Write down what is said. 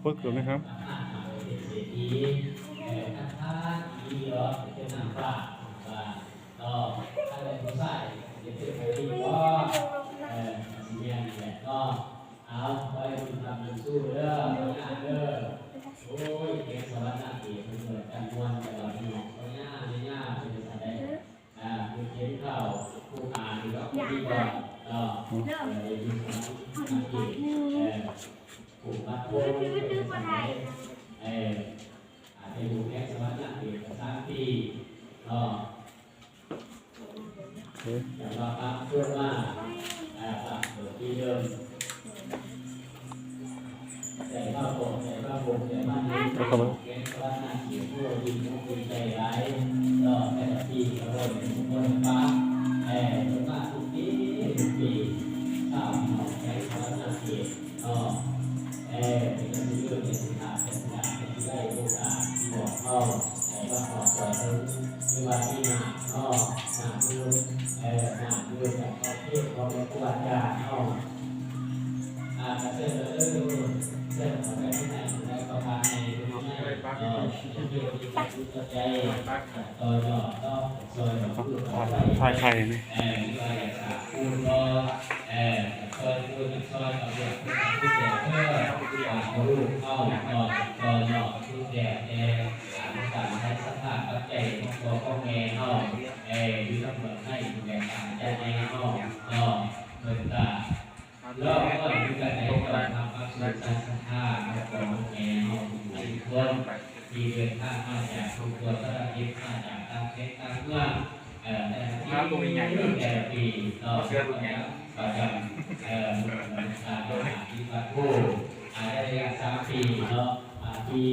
ฝึกอยู่นะครับเอาไปทำสู้เด้อเด้อโอ้ยเก่งสวรรค์เกียรติเกิดกันมวลตลอดที่เขาหน้าเป็นสัตว์ได้คุณเขียนข่าวผู้อ่านก็ดีกว่าก็ยืนผูกมัดโอ้ยอาจจะอยู่แค่สวรรค์เกียรติสามปีก็อย่างว่าครับเพื่อว่าที่เดิมแต่ข้าวโพดแต่ข้าวโพดแต่บ้านนี้แกงข้าวหน้าเขียวพวกดินพวกดินใจร้ายก็แต่ละปีก็โดนโดนฟ้าโดนฟ้าทุกปีข้าวหอมแกงข้าวหน้าเขียวก็เป็นการเลือกเป็นสินค้าเป็นการเป็นที่ได้โอกาสที่บอกเข้าแต่ว่าขอต่อทั้งที่ว่าที่หนาก็หนาดูหนาดูจากข้าวเทศของครูอาจารย์เข้าเส้นเส้นของแม่ที่ไหนได้ก็พาในดูในชุดเดียวที่จะชุดใจต่อยอดก็ซอยหลวงปู่ ถ่ายใครนี่ ซอยปูนก็ซอยปูนซอยกับเด็กผู้แก่เพื่อเอาลูกเข้าต่อยอดผู้แก่ต่างๆให้สภาพปัจจัยของตัวพ่อแม่เข้าดูทั้งหมดให้ผู้แก่ต่างใจในเข้าก็เหมือนกันแล้วก็ดูกันในการทำการศึกษาสัมภาษณ์ของแง่ของทุกคนที่เดินทางมาจากทุกตัวสารทิศมาจากต่างประเทศต่างเมืองแต่ปีต่อเชื่อมประจำการที่วัดผู้ระยะ3 ปีเนาะปี